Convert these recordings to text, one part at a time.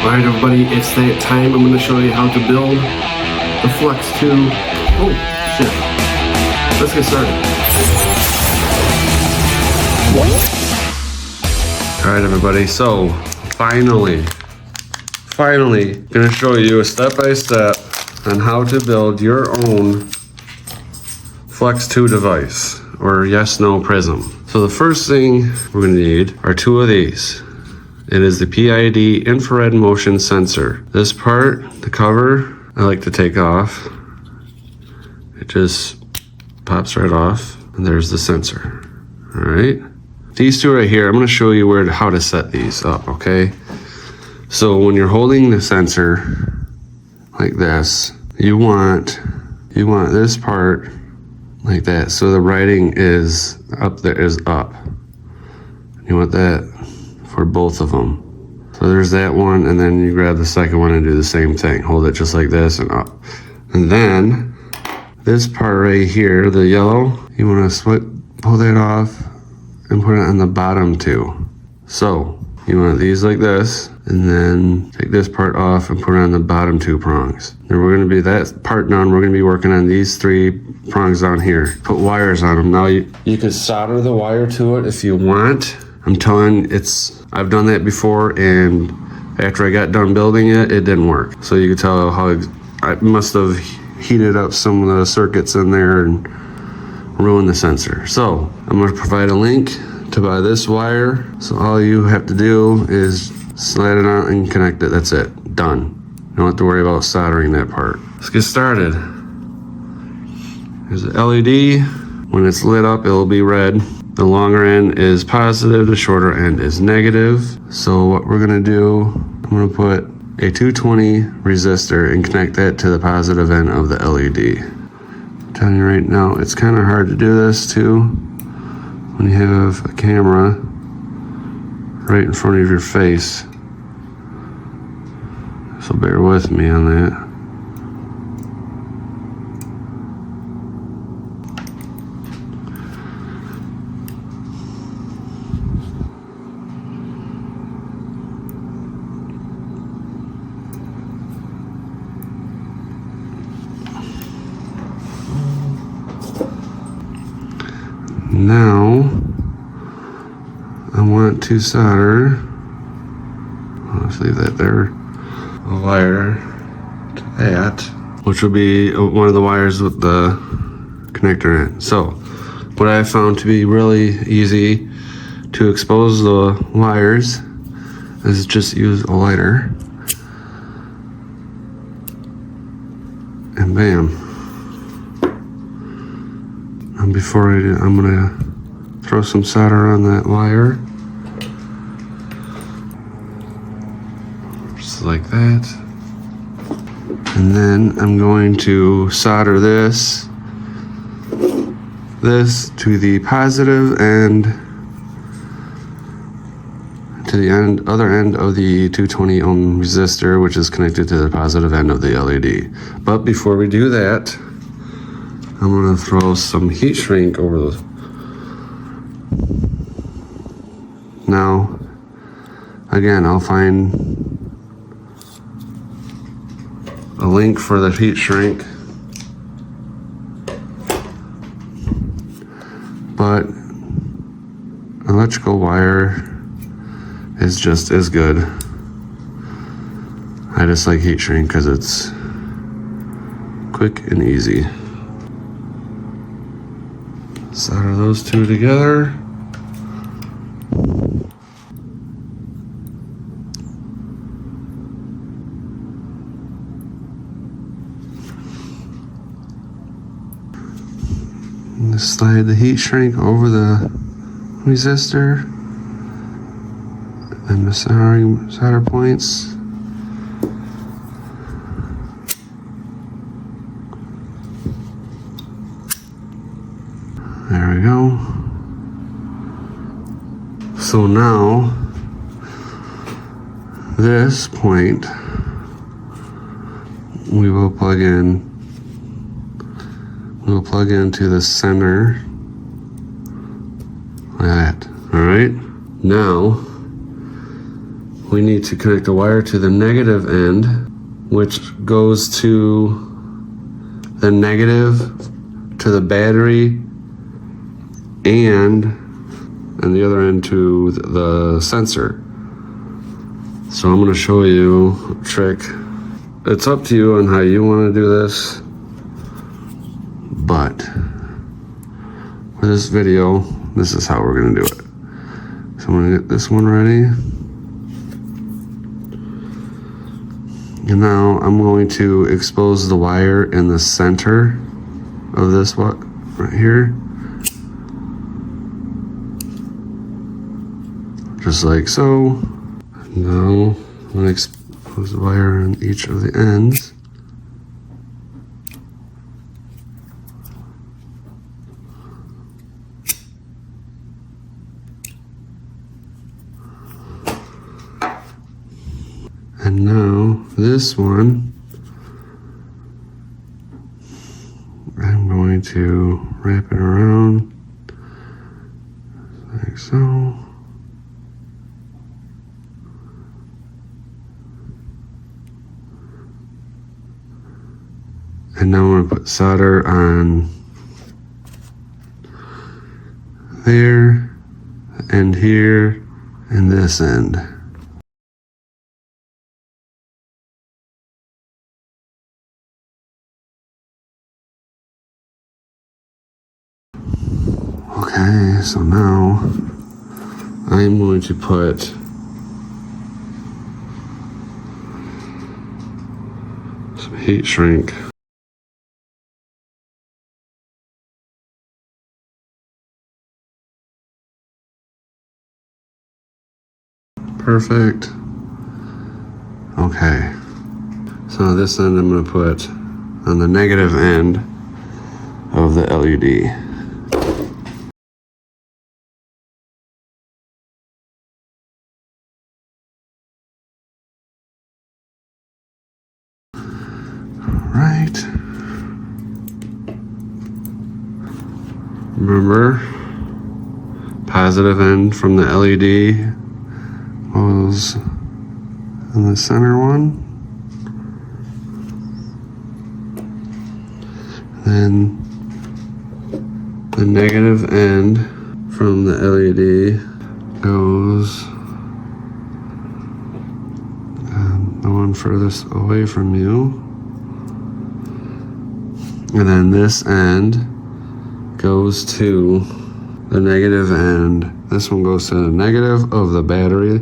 Alright everybody, it's that time. I'm going to show you how to build the FLUX2. Oh, shit. Let's get started. Alright everybody, so finally, going to show you a step-by-step on how to build your own FLUX2 device, or yes-no prism. So the first thing we're going to need are two of these. It is the PID infrared motion sensor. This part, the cover, I like to take off. It just pops right off, and there's the sensor. All right. These two right here, I'm going to show you how to set these up, okay? So when you're holding the sensor like this, you want this part like that. So the writing is up there, is up. You want that for both of them. So there's that one, and then you grab the second one and do the same thing. Hold it just like this and up. And then this part right here, the yellow, you want to pull that off and put it on the bottom two. So you want these like this, and then take this part off and put it on the bottom two prongs. Then we're going to be that part done. We're going to be working on these three prongs down here. Put wires on them. Now you could solder the wire to it if you want. I'm telling you, I've done that before, and after I got done building it, it didn't work. So you can tell how I must have heated up some of the circuits in there and ruined the sensor. So I'm going to provide a link to buy this wire. So all you have to do is slide it out and connect it. That's it. Done. You don't have to worry about soldering that part. Let's get started. There's the LED. When it's lit up, it'll be red. The longer end is positive, the shorter end is negative. So what we're gonna do, I'm gonna put a 220 resistor and connect that to the positive end of the LED. I'm telling you right now, it's kind of hard to do this too when you have a camera right in front of your face. So bear with me on that. Now, I want to solder, let's leave that there, a wire to that, which will be one of the wires with the connector in. So, what I found to be really easy to expose the wires is just use a lighter, and bam. And before I do, I'm gonna throw some solder on that wire. Just like that. And then I'm going to solder this to the positive end, to the other end of the 220 ohm resistor, which is connected to the positive end of the LED. But before we do that, I'm gonna throw some heat shrink over those. Now, again, I'll find a link for the heat shrink, but electrical wire is just as good. I just like heat shrink because it's quick and easy. Solder those two together. And just slide the heat shrink over the resistor and the solder points. There we go. So now, this point, we will plug into the center like that. All right. Now, we need to connect a wire to the negative end, which goes to the negative to the battery and the other end to the sensor. So I'm going to show you a trick. It's up to you on how you want to do this, but for this video, this is how we're going to do it. So I'm going to get this one ready. And now I'm going to expose the wire in the center of this right here. Just like so. Now I'm going to expose the wire on each of the ends. And now this one, I'm going to wrap it around like so. And now I'm going to put solder on there, and here, and this end. Okay, so now I'm going to put some heat shrink perfect. Okay, so this end I'm going to put on the negative end of the LED. Right. Remember, positive end from the LED was in the center one. Then the negative end from the LED goes the one furthest away from you. And then this end goes to the negative end. This one goes to the negative of the battery.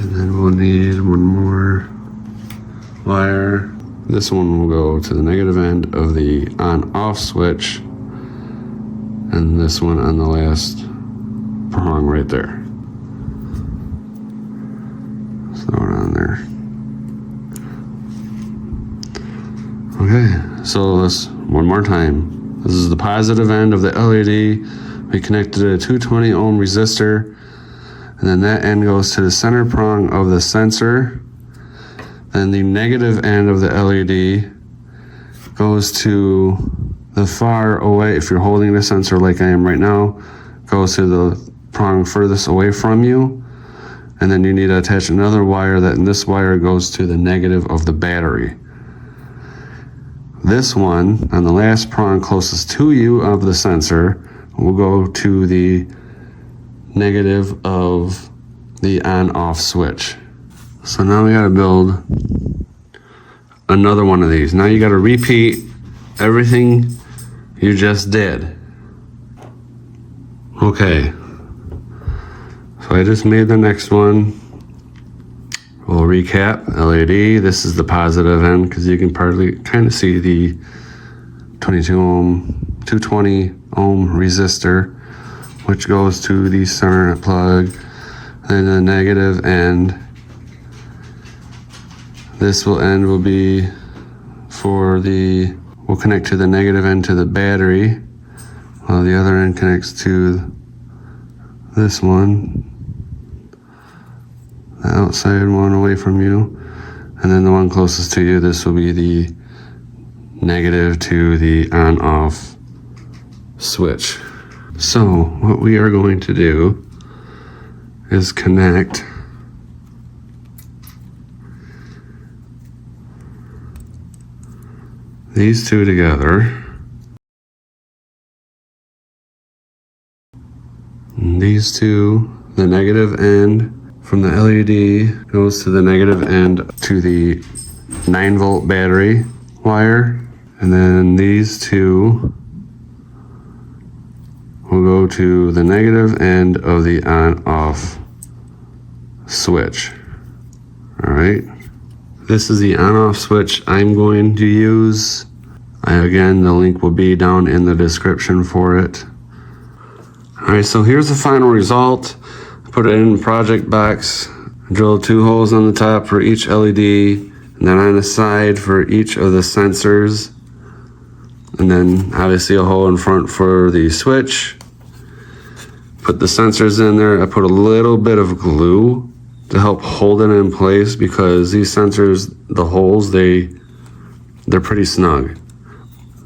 And then we'll need one more wire. This one will go to the negative end of the on-off switch. And this one on the last prong right there. Throw it on there. Okay, so let's one more time. This is the positive end of the LED. We connected a 220 ohm resistor, and then that end goes to the center prong of the sensor. Then the negative end of the LED goes to the far away, if you're holding the sensor like I am right now, goes to the prong furthest away from you. And then you need to attach another wire, and this wire goes to the negative of the battery. This one, on the last prong closest to you of the sensor, will go to the negative of the on-off switch. So now we gotta build another one of these. Now you gotta repeat everything you just did. Okay, so I just made the next one. We'll recap. LED, this is the positive end because you can kind of see the 220 ohm resistor, which goes to the center plug. Then the negative end, this end will be we'll connect to the negative end to the battery, while the other end connects to this one, the outside one away from you, and then the one closest to you, this will be the negative to the on-off switch. So what we are going to do is connect these two together. And these two, the negative end from the LED goes to the negative end to the 9-volt battery wire. And then these two will go to the negative end of the on-off switch. All right. This is the on-off switch I'm going to use. Again, the link will be down in the description for it. All right, so here's the final result. I put it in the project box, drilled 2 holes on the top for each LED, and then on the side for each of the sensors. And then obviously a hole in front for the switch. Put the sensors in there. I put a little bit of glue to help hold it in place because these sensors, the holes, they're pretty snug.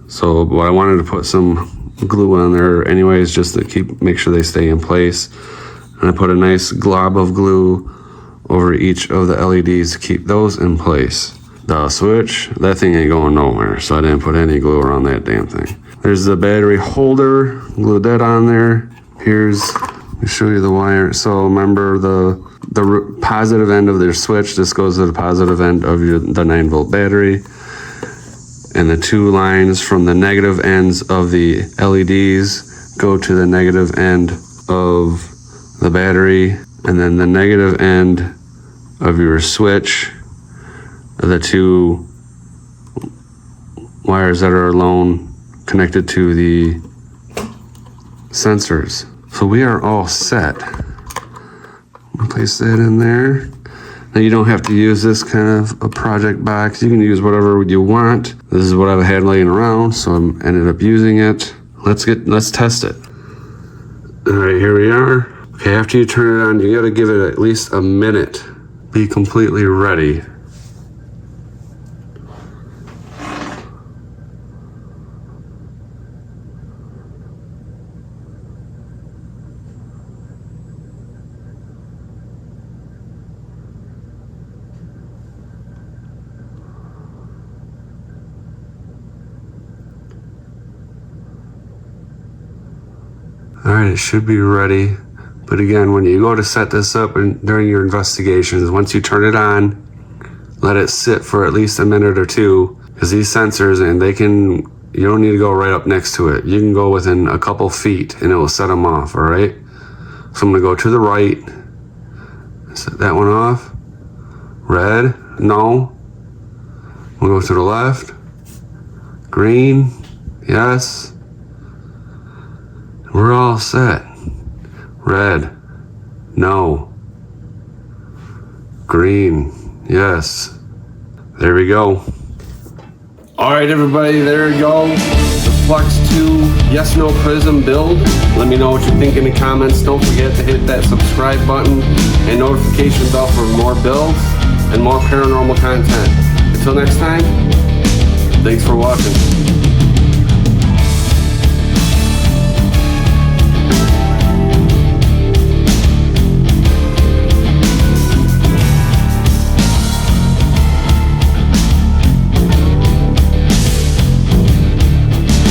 So I wanted to put some glue on there anyways, just to make sure they stay in place. And I put a nice glob of glue over each of the LEDs to keep those in place. The switch, that thing ain't going nowhere, so I didn't put any glue around that damn thing. There's the battery holder, glued that on there. Let me show you the wire. So remember the positive end of their switch, this goes to the positive end of the 9-volt battery. And the 2 lines from the negative ends of the LEDs go to the negative end of the battery. And then the negative end of your switch, the 2 wires that are alone connected to the sensors. So we are all set. Place that in there. Now you don't have to use this kind of a project box. You can use whatever you want. This is what I've had laying around, so I ended up using it. Let's test it. All right, here we are. Okay, after you turn it on, you gotta give it at least a minute. Be completely ready. All right, it should be ready. But again, when you go to set this up and during your investigations, once you turn it on, let it sit for at least a minute or 2, because these sensors, and you don't need to go right up next to it. You can go within a couple feet and it will set them off, all right? So I'm gonna go to the right, set that one off. Red, no. We'll go to the left. Green, yes. We're all set. Red, no. Green, yes. There we go. All right, everybody, there you go. The FLUX2 yes, no prism build. Let me know what you think in the comments. Don't forget to hit that subscribe button and notification bell for more builds and more paranormal content. Until next time, thanks for watching.